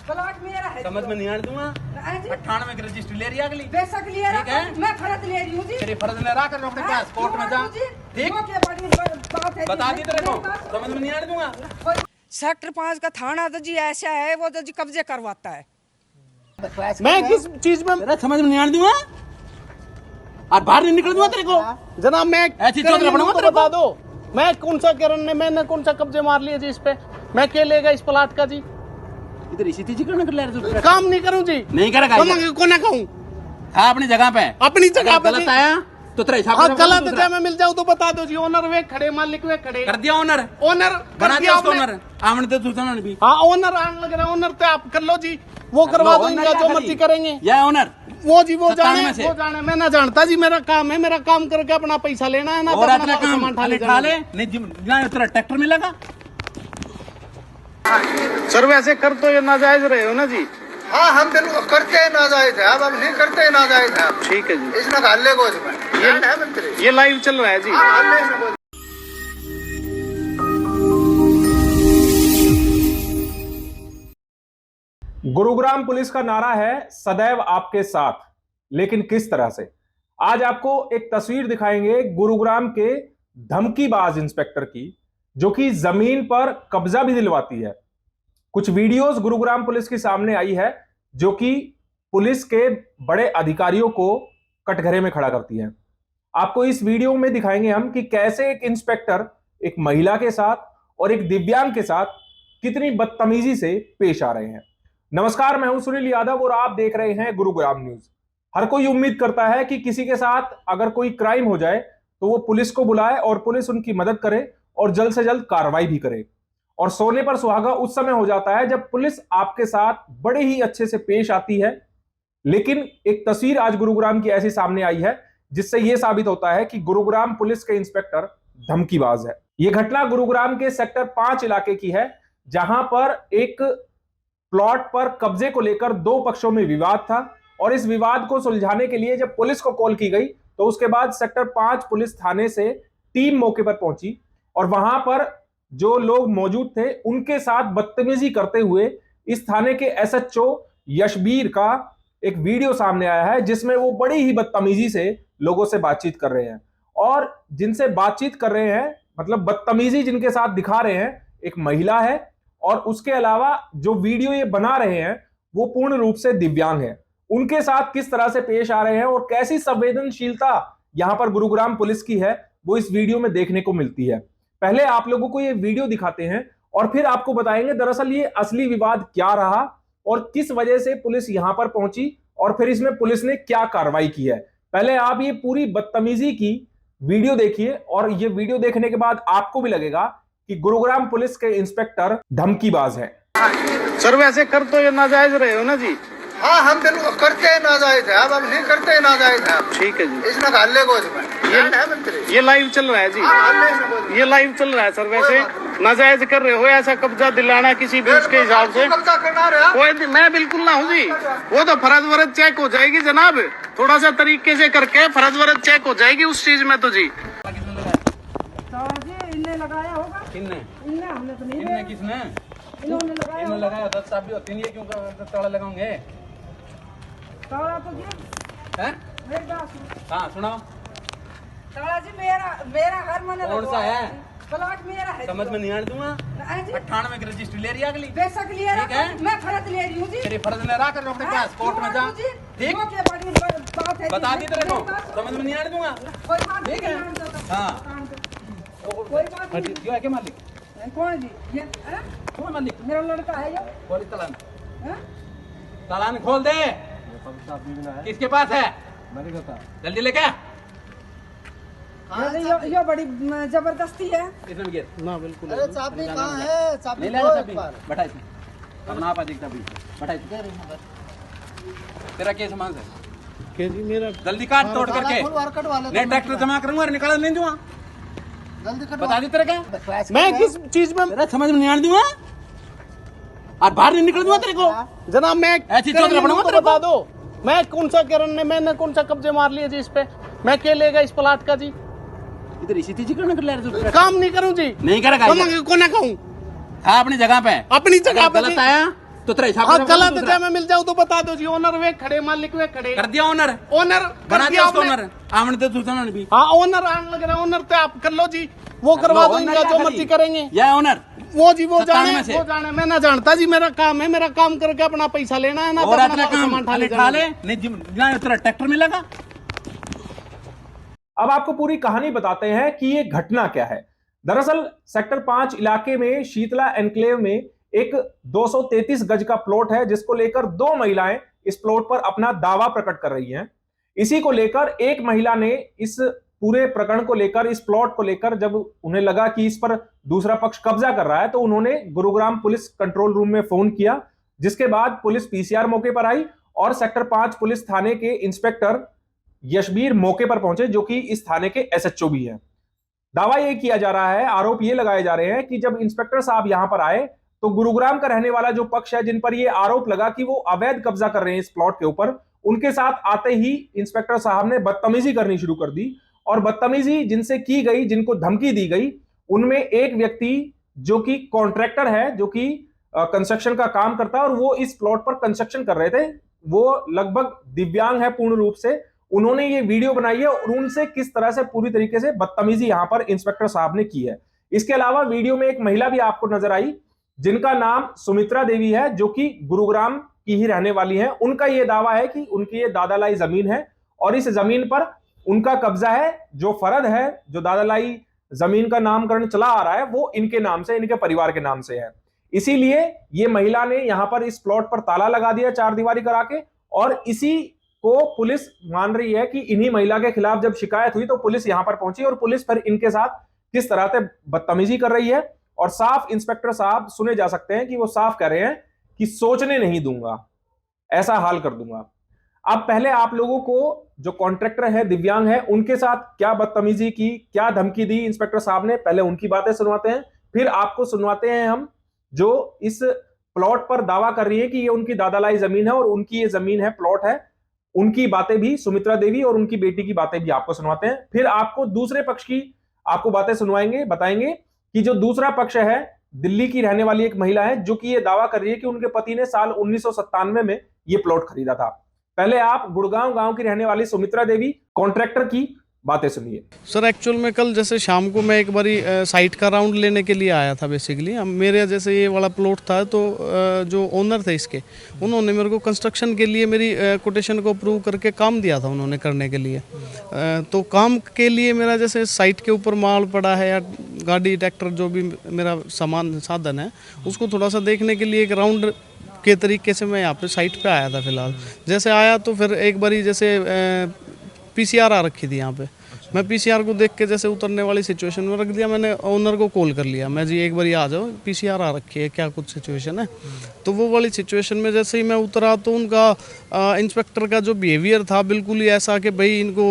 Plot मेरा है। समझ में नहीं आने दूंगा। 98 की रजिस्ट्री ले रही है अगली। बेशक ले ठीक है, मैं फर्ज ले रही हूँ जी। तेरे फर्ज ले रहा कर अपने पास कोर्ट में जा। ठीक, बता दी तेरे को, समझ में नहीं आने दूंगा। सेक्टर 5 का थाना तो जी ऐसा है, वो तो जी कब्जे करवाता है। मैं किस चीज में तेरा समझ में नहीं आने दूंगा और बाहर नहीं निकल दूंगा तेरे को। जनाब मैं ऐसी चौधरी बनूंगा तेरे को। बता दो मैं कौन सा करण ने मैंने कौन सा कब्जे मार लिए जी इस पे। मैं क्या लेगा इस प्लाट का जी। इधर इसी चीज करने कर ले रहे काम नहीं करूं जी। नहीं करेगा को ना कहूं। हाँ अपनी जगह पे, अपनी जगह पे गलत आया तो तेरा हिसाब हाँ गलत है। मैं मिल जाऊँ तो बता दो जी। ओनर वे खड़े, मालिक वे खड़े। कर दिया ओनर बना दिया उसको ओनर। आमने तो सूचना भी हाँ ओनर आने लग रहा है। ओनर तो आप कर लो जी, वो करवा दो इनका जो मर्जी करेंगे। या ओनर वो जी वो जाने मैं ना जानता जी। मेरा काम है, मेरा काम करके अपना पैसा लेना है ना। और अपना काम खा ले नहीं तेरा ट्रैक्टर मिलेगा। सर वैसे कर तो ये नाजायज रहे हो ना जी। हाँ हम बिल्कुल करते हैं नाजायज है, अब हम नहीं करते हैं नाजायज है। ठीक है जी। इसमें हल्ले को इसमें ये लाइव चल रहा है जी। गुरुग्राम पुलिस का नारा है सदैव आपके साथ, लेकिन किस तरह से? आज आपको एक तस्वीर दिखाएंगे गुरुग्राम के धमकीबाज इंस्पेक्टर की, जो कि जमीन पर कब्जा भी दिलवाती है। कुछ वीडियोस गुरुग्राम पुलिस के सामने आई है जो कि पुलिस के बड़े अधिकारियों को कटघरे में खड़ा करती है। आपको इस वीडियो में दिखाएंगे हम कि कैसे एक इंस्पेक्टर एक महिला के साथ और एक दिव्यांग के साथ कितनी बदतमीजी से पेश आ रहे हैं। नमस्कार, मैं हूं सुनील यादव और आप देख रहे हैं गुरुग्राम न्यूज। हर कोई उम्मीद करता है कि किसी के साथ अगर कोई क्राइम हो जाए तो वो पुलिस को बुलाए और पुलिस उनकी मदद करे और जल्द से जल्द कार्रवाई भी करे। और सोने पर सुहागा उस समय हो जाता है जब पुलिस आपके साथ बड़े ही अच्छे से पेश आती है। लेकिन एक तस्वीर आज गुरुग्राम की ऐसी सामने आई है जिससे यह साबित होता है कि गुरुग्राम पुलिस के इंस्पेक्टर धमकीबाज है। यह घटना गुरुग्राम के सेक्टर 5 इलाके की है, जहां पर एक प्लॉट पर कब्जे को लेकर दो पक्षों में विवाद था और इस विवाद को सुलझाने के लिए जब पुलिस को कॉल की गई तो उसके बाद सेक्टर 5 पुलिस थाने से टीम मौके पर पहुंची और वहां पर जो लोग मौजूद थे उनके साथ बदतमीजी करते हुए इस थाने के एसएचओ यशबीर का एक वीडियो सामने आया है जिसमें वो बड़ी ही बदतमीजी से लोगों से बातचीत कर रहे हैं। और जिनसे बातचीत कर रहे हैं मतलब बदतमीजी जिनके साथ दिखा रहे हैं एक महिला है और उसके अलावा जो वीडियो ये बना रहे हैं वो पूर्ण रूप से दिव्यांग है। उनके साथ किस तरह से पेश आ रहे हैं और कैसी संवेदनशीलता यहां पर गुरुग्राम पुलिस की है वो इस वीडियो में देखने को मिलती है। पहले आप लोगों को ये वीडियो दिखाते हैं और फिर आपको बताएंगे दरअसल ये असली विवाद क्या रहा और किस वजह से पुलिस यहां पर पहुंची और फिर इसमें पुलिस ने क्या कार्रवाई की है। पहले आप ये पूरी बदतमीजी की वीडियो देखिए और ये वीडियो देखने के बाद आपको भी लगेगा कि गुरुग्राम पुलिस के इंस्पेक्टर धमकीबाज है। सर वैसे कर तो ये नाजायज रहे हो ना जी। हाँ हम बिल्कुल करते हैं नाजायज है, अब हम नहीं करते हैं नाजायज है। ठीक है जी। इसमें हल्ले को इसमें ये लाइव चल रहा है जी। ये लाइव चल रहा है सर। वैसे नाजायज कर रहे हो ऐसा कब्जा दिलाना किसी भी उसके हिसाब से कब्जा करना रहा। मैं बिल्कुल ना हूँ जी। वो तो फर्ज वरज चेक हो जाएगी जनाब, थोड़ा सा तरीके से करके फर्ज वरज चेक हो जाएगी उस चीज में तो जी। इनने लगाया होगा। किसने? इनने, हमने तो नहीं किसने? किसने? इन्होंने लगाया। इन्होंने लगाया 10 साहब भी होती नहीं है, क्यों ताला लगाओगे? ताला तो जी हैं? मेरी बात सुनो। हाँ सुनाओ। ताला जी मेरा घर मैंने कौन सा है? प्लॉट मेरा है। समझ में नहीं आने दूंगा। 98 की रजिस्ट्री ले रही है अगली। बेशक ले ठीक है, मैं फर्ज ले रही हूँ जी। तेरे फर्ज ले रहा कर अपने पास कोर्ट में जा। ठीक, बता दी तेरे को, समझ में नहीं आने दूंगा। ठीक है, हाँ कोई बात नहीं। जो है क्या मालिक? कौन जी? ये कौन मालिक? मेरा लड़का है ये। खोल तालान, तालान खोल दे। किसके पास है? जल्दी लेके। ये बड़ी जबरदस्ती है। इसमें गिर ना बिल्कुल अरे चाबी कहाँ है? चाबी नहीं लेना चाबी। बैठा इसमें अपना आप दिखता भी। बैठा इसमें। तेरा क्या सामान है? के जी मेरा जल्दी काट तोड़ करके। नहीं ट्रैक्टर जमा करूंगा और निकाल नहीं दूंगा। बता दी तेरे का। मैं किस चीज में तेरा समझ में नहीं आने दूंगा और बाहर नहीं निकल दूंगा तेरे को। जनाब मैं ऐसी चौधरी बनूंगा तेरे को। बता दो मैं कौन सा करण ने मैंने कौन सा कब्जे मार लिए जी इस पे। मैं क्या लेगा इस प्लाट का जी। इधर इसी चीज करने कर ले रहे काम नहीं करूं जी। नहीं करेगा को ना कहूं। हाँ अपनी जगह पे अपनी जगह पे गलत आया तो तेरा हिसाब हाँ किताब गलत दूसरा। है, मैं मिल जाऊँ तो बता दो जी। ओनर वे खड़े, मालिक वे खड़े, कर दिया ओनर, ओनर बना कर दिया दिया उसको आपने। ओनर, आमने तो दूसरा ने भी हाँ ओनर आने लग रहा है, ओनर तो आप कर लो जी, वो करवा दो, इनका जो मर्जी करेंगे। या ओनर वो जी वो 97 जाने, से। वो जाने, मैं ना जानता जी, मेरा काम है, मेरा काम करके अपना पैसा लेना है ना, और अपना अपना काम सामान खाली जाना खा है। ले, नहीं ना तेरा ट्रैक्टर मिलेगा। अब आपको पूरी कहानी बताते हैं कि ये घटना क्या है। दरअसल सेक्टर 5 इलाके में शीतला एनक्लेव में एक 233 गज का प्लॉट है, जिसको लेकर दो महिलाएं इस प्लॉट पर अपना दावा प्रकट कर रही हैं। इसी को लेकर एक महिला ने इस पूरे प्रकरण को लेकर, इस प्लॉट को लेकर, जब उन्हें लगा कि इस पर दूसरा पक्ष कब्जा कर रहा है, तो उन्होंने गुरुग्राम पुलिस कंट्रोल रूम में फोन किया, जिसके बाद पुलिस पीसीआर मौके पर आई और सेक्टर 5 पुलिस थाने के इंस्पेक्टर यशबीर मौके पर पहुंचे, जो कि इस थाने के एसएचओ भी हैं। दावा यह किया जा रहा है, आरोप ये लगाए जा रहे हैं कि जब इंस्पेक्टर साहब यहां पर आए तो गुरुग्राम का रहने वाला जो पक्ष है, जिन पर यह आरोप लगा कि वो अवैध कब्जा कर रहे हैं इस प्लॉट के ऊपर, उनके साथ आते ही इंस्पेक्टर साहब ने बदतमीजी करनी शुरू कर दी। और बदतमीजी जिनसे की गई, जिनको धमकी दी गई, उनमें एक व्यक्ति जो कि कॉन्ट्रैक्टर है, जो कि कंस्ट्रक्शन का काम करता है और वो इस प्लॉट पर कंस्ट्रक्शन कर रहे थे, वो लगभग दिव्यांग है पूर्ण रूप से। उन्होंने ये वीडियो बनाई है और उनसे किस तरह से पूरी तरीके से बदतमीजी यहां पर इंस्पेक्टर साहब ने की है। इसके अलावा वीडियो में एक महिला भी आपको नजर आई, जिनका नाम सुमित्रा देवी है, जो कि गुरुग्राम की ही रहने वाली है। उनका यह दावा है कि उनकी ये दादालाई जमीन है और इस जमीन पर उनका कब्जा है। जो फर्द है, जो दादालाई जमीन का नामकरण चला आ रहा है, वो इनके नाम से, इनके परिवार के नाम से है। इसीलिए ये महिला ने यहां पर इस प्लॉट पर ताला लगा दिया चार दीवारी करा के, और इसी को पुलिस मान रही है कि इन्हीं महिला के खिलाफ जब शिकायत हुई तो पुलिस यहां पर पहुंची और पुलिस फिर इनके साथ किस तरह से बदतमीजी कर रही है। और साफ इंस्पेक्टर साहब सुने जा सकते हैं कि वो साफ कह रहे हैं कि सोचने नहीं दूंगा, ऐसा हाल कर दूंगा। अब पहले आप लोगों को जो कॉन्ट्रैक्टर है, दिव्यांग है, उनके साथ क्या बदतमीजी की, क्या धमकी दी इंस्पेक्टर साहब ने, पहले उनकी बातें सुनवाते हैं, फिर आपको सुनवाते हैं हम जो इस प्लॉट पर दावा कर रही है कि ये उनकी दादालाई जमीन है और उनकी ये जमीन है, प्लॉट है, उनकी बातें भी, सुमित्रा देवी और उनकी बेटी की बातें भी आपको सुनवाते हैं। फिर आपको दूसरे पक्ष की आपको बातें सुनवाएंगे, बताएंगे कि जो दूसरा पक्ष है, दिल्ली की रहने वाली एक महिला है, जो कि ये दावा कर रही है कि उनके पति ने साल 1997 में ये प्लॉट खरीदा था। पहले आप गुड़गांव गांव की रहने वाली सुमित्रा देवी कॉन्ट्रैक्टर की बातें सुनिए। सर एक्चुअल में कल जैसे शाम को मैं एक बारी साइट का राउंड लेने के लिए आया था। बेसिकली मेरे जैसे ये वाला प्लॉट था, तो जो ओनर थे इसके, उन्होंने मेरे को कंस्ट्रक्शन के लिए मेरी कोटेशन को अप्रूव करके काम दिया था उन्होंने करने के लिए। तो काम के लिए मेरा जैसे साइट के ऊपर माल पड़ा है या गाड़ी ट्रैक्टर जो भी मेरा सामान साधन है, उसको थोड़ा सा देखने के लिए एक राउंड के तरीके से मैं यहाँ पे साइट पे आया था। फिलहाल जैसे आया तो फिर एक बारी जैसे पीसीआर आ रखी थी यहाँ पे। मैं पीसीआर को देख के जैसे उतरने वाली सिचुएशन में रख दिया। मैंने ओनर को कॉल कर लिया, मैं जी एक बारी आ जाओ, पीसीआर आ रखी है, क्या कुछ सिचुएशन है। तो वो वाली सिचुएशन में जैसे ही मैं उतरा तो उनका इंस्पेक्टर का जो बिहेवियर था बिल्कुल ही ऐसा कि भाई इनको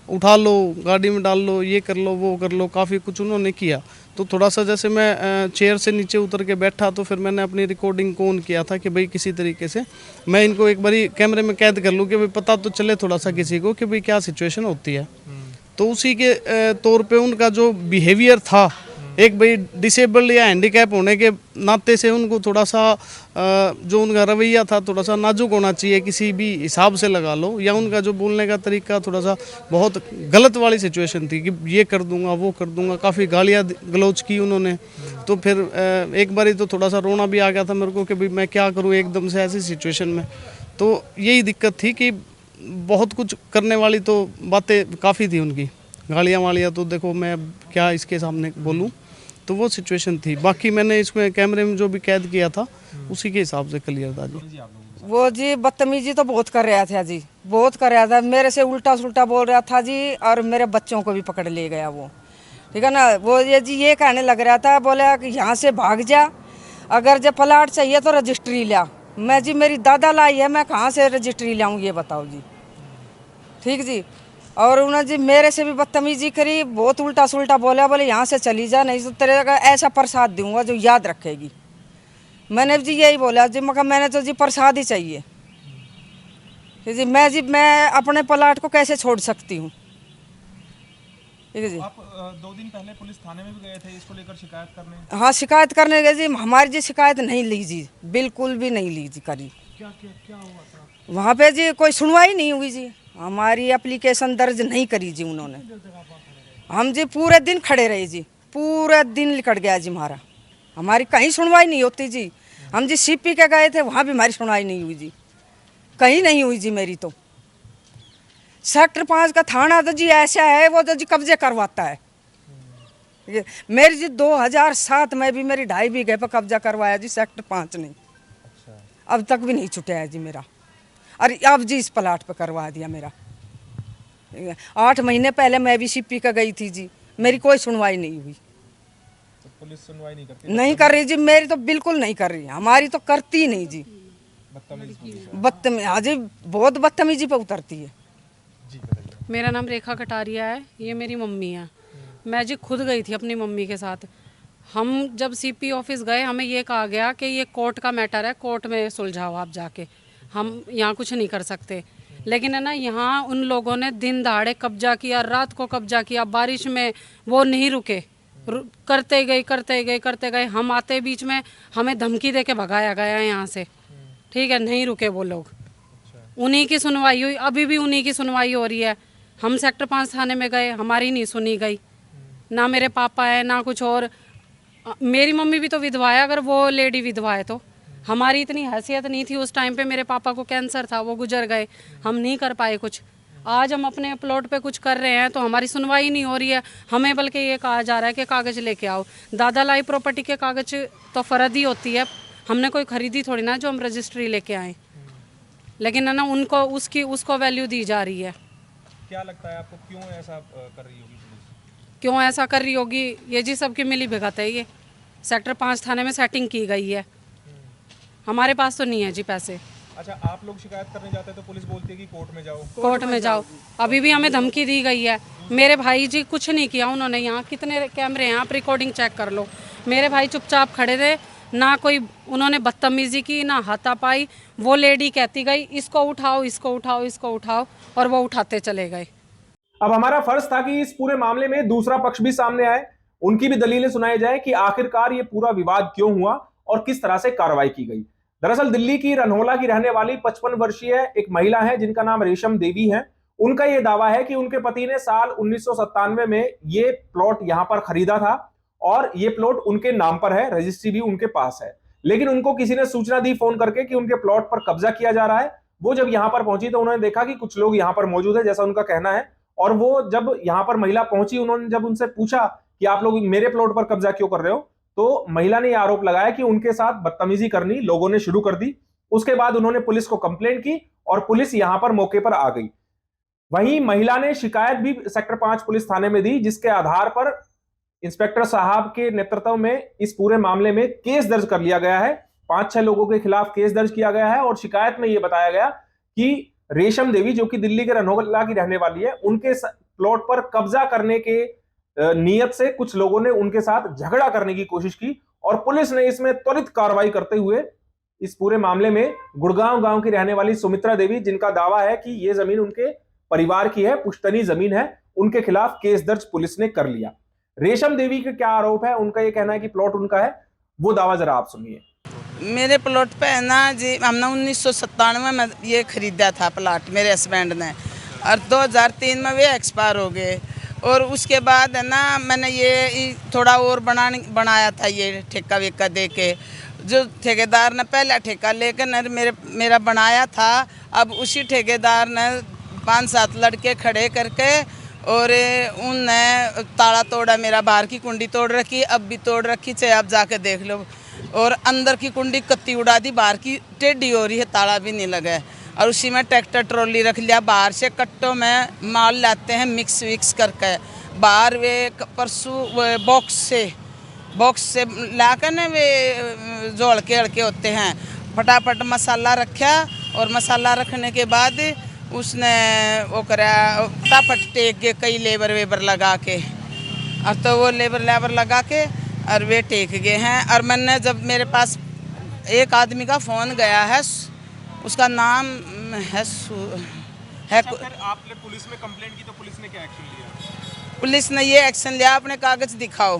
उठा लो, गाड़ी में डाल लो, ये कर लो, वो कर लो, काफ़ी कुछ उन्होंने किया। तो थोड़ा सा जैसे मैं चेयर से नीचे उतर के बैठा तो फिर मैंने अपनी रिकॉर्डिंग को ऑन किया था कि भाई किसी तरीके से मैं इनको एक बारी कैमरे में कैद कर लूँ कि भाई पता तो चले थोड़ा सा किसी को कि भाई क्या सिचुएशन होती है। तो उसी के तौर पे उनका जो बिहेवियर था, एक भाई डिसेबल्ड या हैंडीकैप होने के नाते से उनको थोड़ा सा जो उनका रवैया था थोड़ा सा नाजुक होना चाहिए किसी भी हिसाब से लगा लो, या उनका जो बोलने का तरीका थोड़ा सा बहुत गलत वाली सिचुएशन थी कि ये कर दूंगा, वो कर दूंगा, काफ़ी गालियाँ गलौज की उन्होंने। तो फिर एक बारी तो थोड़ा सा रोना भी आ गया था मेरे को कि भाई मैं क्या करूँ एकदम से ऐसी सिचुएशन में। तो यही दिक्कत थी कि बहुत कुछ करने वाली तो बातें काफ़ी थी उनकी, गालियाँ वालियाँ तो देखो मैं क्या इसके सामने बोलूँ। तो वो सिचुएशन थी। बाकी मैंने इसमें कैमरे में जो भी कैद किया था उसी के हिसाब से क्लियर था जी। वो जी बदतमीजी तो बहुत कर रहा था जी, बहुत कर रहा था, मेरे से उल्टा सुल्टा बोल रहा था जी, और मेरे बच्चों को भी पकड़ ले गया वो, ठीक है ना। वो ये जी ये कहने लग रहा था, बोला कि यहाँ से भाग जा, अगर जब प्लाट चाहिए तो रजिस्ट्री ला। मैं जी मेरी दादा लाई है, मैं कहाँ से रजिस्ट्री लाऊँ ये बताओ जी, ठीक जी। और उन्होंने जी मेरे से भी बदतमीजी करी, बहुत उल्टा सुल्टा बोला, बोले यहाँ से चली जा, नहीं तो तेरे का ऐसा प्रसाद दूंगा जो याद रखेगी। मैंने जी यही बोला जी, मगर मैंने तो जी प्रसाद ही चाहिए जी। मैं अपने प्लाट को कैसे छोड़ सकती हूँ, ठीक है जी। आप 2 दिन पहले पुलिस थाने में भी गए थे इसको लेकर शिकायत करने? हाँ, शिकायत करने गए जी। हमारी जी शिकायत नहीं ली जी, बिल्कुल भी नहीं ली जी करी। क्या हुआ था? वहाँ पे जी कोई सुनवाई नहीं हुई जी, हमारी एप्लीकेशन दर्ज नहीं करी जी उन्होंने। हम जी पूरे दिन खड़े रहे जी, पूरा दिन निकट गया जी हमारा, हमारी कहीं सुनवाई नहीं होती जी। हम जी सीपी के गए थे, वहाँ भी हमारी सुनवाई नहीं हुई जी, कहीं नहीं हुई जी मेरी। तो सेक्टर 5 का थाना तो जी ऐसा है, वो तो जी कब्जे करवाता है। मेरी जी 2007 में भी मेरी 2.5 बीघे पर कब्जा करवाया जी सेक्टर 5 ने। अब तक भी नहीं छुटा है जी मेरा, और अब जी इस प्लाट पे करवा दिया मेरा। 8 महीने पहले मैं भी सीपी का गई थी जी, मेरी कोई सुनवाई नहीं हुई। तो पुलिस सुनवाई नहीं करती? नहीं कर रही जी, मेरी तो बिल्कुल नहीं कर रही, हमारी तो करती नहीं जी। बदतमीजी, हाँ जी, बहुत बदतमीजी पे उतरती है। मेरा नाम रेखा कटारिया है, ये मेरी मम्मी है। मैं जी खुद गई थी अपनी मम्मी के साथ। हम जब सीपी ऑफिस गए, हमें ये कहा गया कि ये कोर्ट का मैटर है, कोर्ट में सुलझाओ आप जाके, हम यहाँ कुछ नहीं कर सकते। लेकिन है ना, यहाँ उन लोगों ने दिन दहाड़े कब्जा किया, रात को कब्जा किया, बारिश में वो नहीं रुके, करते गए। हम आते बीच में हमें धमकी दे के भगाया गया है यहाँ से, ठीक है, नहीं रुके वो लोग। उन्हीं की सुनवाई हुई, अभी भी उन्हीं की सुनवाई हो रही है। हम सेक्टर 5 थाने में गए, हमारी नहीं सुनी गई, ना मेरे पापा है ना कुछ और। मेरी मम्मी भी तो विधवा है, अगर वो लेडी विधवा है तो हमारी इतनी हैसियत नहीं थी उस टाइम पे। मेरे पापा को कैंसर था, वो गुजर गए, हम नहीं कर पाए कुछ। आज हम अपने प्लॉट पे कुछ कर रहे हैं तो हमारी सुनवाई नहीं हो रही है, हमें बल्कि ये कहा जा रहा है कि कागज़ लेके आओ। दादा लाई प्रॉपर्टी के कागज़ तो फ़र्द ही होती है, हमने कोई ख़रीदी थोड़ी ना जो हम रजिस्ट्री लेके आएँ, लेकिन है ना उनको उसको वैल्यू दी जा रही है। क्या लगता है आपको, क्यों ऐसा कर रही होगी पुलिस? क्यों ऐसा कर रही होगी? ये जी सबकी मिली भगत है। ये सेक्टर 5 थाने में सेटिंग की गई है, हमारे पास तो नहीं है जी पैसे। अच्छा, आप लोग शिकायत करने जाते हैं तो पुलिस बोलती है कि कोर्ट में जाओ, कोर्ट में जाओ। अभी भी हमें धमकी दी गई है। मेरे भाई जी कुछ नहीं किया उन्होंने, यहाँ कितने कैमरे हैं, आप रिकॉर्डिंग चेक कर लो। मेरे भाई चुपचाप खड़े थे, ना कोई उन्होंने बदतमीजी की ना हाथापाई। वो लेडी कहती गई इसको उठाओ, इसको उठाओ, इसको उठाओ, और वो उठाते चले गए। अब हमारा फर्ज था कि इस पूरे मामले में दूसरा पक्ष भी सामने आए, उनकी भी दलीलें सुनाई जाए कि आखिरकार ये पूरा विवाद क्यों हुआ और किस तरह से कार्रवाई की गई। दरअसल दिल्ली की रनहोला की रहने वाली 55 वर्षीय एक महिला है जिनका नाम रेशम देवी है। उनका यह दावा है कि उनके पति ने साल 1997 में ये प्लॉट यहां पर खरीदा था और ये प्लॉट उनके नाम पर है, रजिस्ट्री भी उनके पास है। लेकिन उनको किसी ने सूचना दी फोन करके कि उनके प्लॉट पर कब्जा किया जा रहा है। वो जब यहां पर पहुंची तो उन्होंने देखा कि कुछ लोग यहां पर मौजूद है, जैसा उनका कहना है। और वो जब यहां पर महिला पहुंची, उन्होंने जब उनसे पूछा कि आप लोग मेरे प्लॉट पर कब्जा क्यों कर रहे हो, तो महिला ने यह आरोप लगाया कि उनके साथ बदतमीजी करनी लोगों ने शुरू कर दी। उसके बाद उन्होंने पुलिस को कंप्लेंट की और पुलिस यहां पर मौके पर आ गई। वहीं महिला ने शिकायत भी सेक्टर 5 पुलिस थाने में दी, जिसके आधार पर इंस्पेक्टर साहब के नेतृत्व में इस पूरे मामले में केस दर्ज कर लिया गया है। 5-6 लोगों के खिलाफ केस दर्ज किया गया है और शिकायत में यह बताया गया कि रेशम देवी, जो कि दिल्ली के रनहोला की रहने वाली है, उनके प्लॉट पर कब्जा करने के नियत से कुछ लोगों ने उनके साथ झगड़ा करने की कोशिश की और पुलिस ने इसमें त्वरित कार्रवाई करते हुए इस पूरे मामले में गुड़गांव गांव की रहने वाली सुमित्रा देवी, जिनका दावा है कि यह जमीन उनके परिवार की है, पुश्तनी जमीन है, उनके खिलाफ केस दर्ज पुलिस ने कर लिया। रेशम देवी का क्या आरोप है? उनका यह कहना है कि प्लॉट उनका है। वो दावा जरा आप सुनिए। मेरे प्लॉट पे है ना जी, हमने 1997 में ये खरीदा था प्लॉट मेरे हस्बैंड ने, और 2003 में वे एक्सपायर हो गए। और उसके बाद है ना मैंने ये थोड़ा और बनाया था, ये ठेका वेका दे के, जो ठेकेदार ने पहला ठेका लेकर मेरा बनाया था। अब उसी ठेकेदार ने 5-7 लड़के खड़े करके और उनने ताला तोड़ा, मेरा बाहर की कुंडी तोड़ रखी, अब भी तोड़ रखी, चाहे आप जाके देख लो। और अंदर की कुंडी कत्ती उड़ा दी, बाहर की टेढ़ी हो रही है, ताला भी नहीं लगा है। और उसी में ट्रैक्टर ट्रॉली रख लिया, बाहर से कट्टों में माल लाते हैं मिक्स विक्स करके। बाहर वे परसों बॉक्स से लाकर ना वे जो हल्के होते हैं, फटाफट मसाला रखा। और मसाला रखने के बाद उसने वो करा, फटाफट टेक के कई लेबर वेबर लगा के, और तो वो लेबर लगा के और वे टेक गए हैं। और मैंने जब मेरे पास एक आदमी का फ़ोन गया है, उसका नाम है आपने पुलिस में कंप्लेंट की तो पुलिस ने क्या एक्शन लिया? पुलिस ने ये एक्शन लिया, अपने कागज दिखाओ,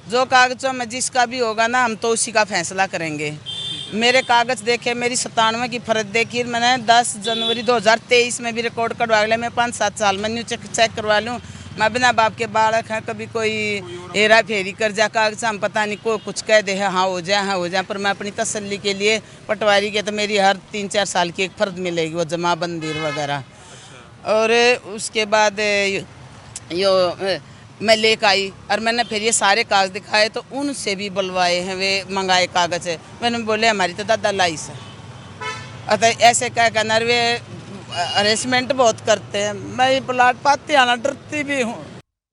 जो कागजों में जिसका भी होगा ना हम तो उसी का फैसला करेंगे। मेरे कागज देखे, मेरी 97 की फर्ज देखी, मैंने 10 जनवरी 2023 में भी रिकॉर्ड करवा लिया। मैं 5-7 साल में न्यू चेक करवा लूँ। मैं बिना बाप के बालक हैं, कभी कोई हेरा फेरी कर जा कागज, हम पता नहीं को कुछ कह दे हाँ हो जाए, पर मैं अपनी तसल्ली के लिए पटवारी के तो मेरी हर 3-4 साल की एक फर्द मिलेगी, वो जमाबंदी वगैरह। और उसके बाद यो मैं लेकर आई और मैंने फिर ये सारे कागज दिखाए, तो उनसे भी बुलवाए हैं, वे मंगाए कागज है। मैंने बोले हमारी तो दादा लाइस है, अतः ऐसे क्या कहना, वे हरेसमेंट बहुत करते हैं। मैं ये प्लाट पाते आना डरती भी हूँ।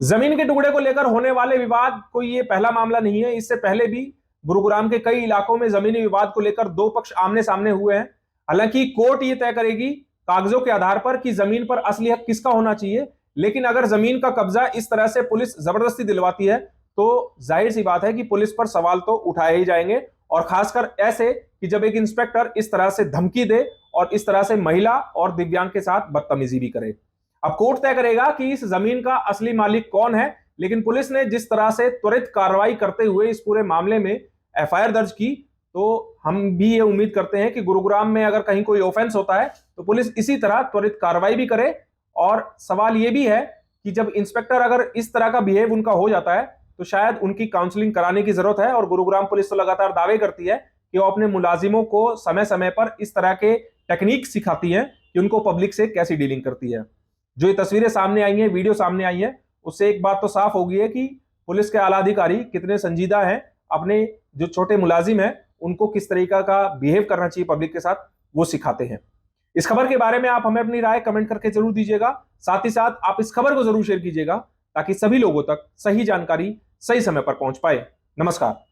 जमीन के टुकड़े को लेकर होने वाले विवाद कोई ये पहला मामला नहीं है। इससे पहले भी गुरुग्राम के कई इलाकों में जमीनी विवाद को लेकर दो पक्ष आमने सामने हुए हैं। हालांकि कोर्ट ये तय करेगी कागजों के आधार पर कि जमीन पर असली हक किसका होना चाहिए, लेकिन अगर जमीन का कब्जा इस तरह से पुलिस जबरदस्ती दिलवाती है तो जाहिर सी बात है कि पुलिस पर सवाल तो उठाए ही जाएंगे, और खासकर ऐसे कि जब एक इंस्पेक्टर इस तरह से धमकी दे और इस तरह से महिला और दिव्यांग के साथ बदतमीजी भी करे। अब कोर्ट तय करेगा कि इस जमीन का असली मालिक कौन है, लेकिन पुलिस ने जिस तरह से त्वरित कार्रवाई करते हुए इस पूरे मामले में एफआईआर दर्ज की, तो हम भी ये उम्मीद करते हैं कि गुरुग्राम में अगर कहीं कोई ऑफेंस होता है तो पुलिस इसी तरह त्वरित कार्रवाई भी करे। और सवाल ये भी है कि जब इंस्पेक्टर अगर इस तरह का बिहेव उनका हो जाता है तो शायद उनकी काउंसलिंग कराने की जरूरत है। और गुरुग्राम पुलिस तो लगातार दावे करती है कि वो अपने मुलाजिमों को समय समय पर इस तरह के टेक्निक सिखाती है कि उनको पब्लिक से कैसी डीलिंग करती है। जो ये तस्वीरें सामने आई हैं, वीडियो सामने आई है, उससे एक बात तो साफ हो गई है कि पुलिस के आला अधिकारी कितने संजीदा हैं, अपने जो छोटे मुलाजिम हैं उनको किस तरीका का बिहेव करना चाहिए पब्लिक के साथ, वो सिखाते हैं। इस खबर के बारे में आप हमें अपनी राय कमेंट करके जरूर दीजिएगा। साथ ही साथ आप इस खबर को जरूर शेयर कीजिएगा ताकि सभी लोगों तक सही जानकारी सही समय पर पहुंच पाए। नमस्कार।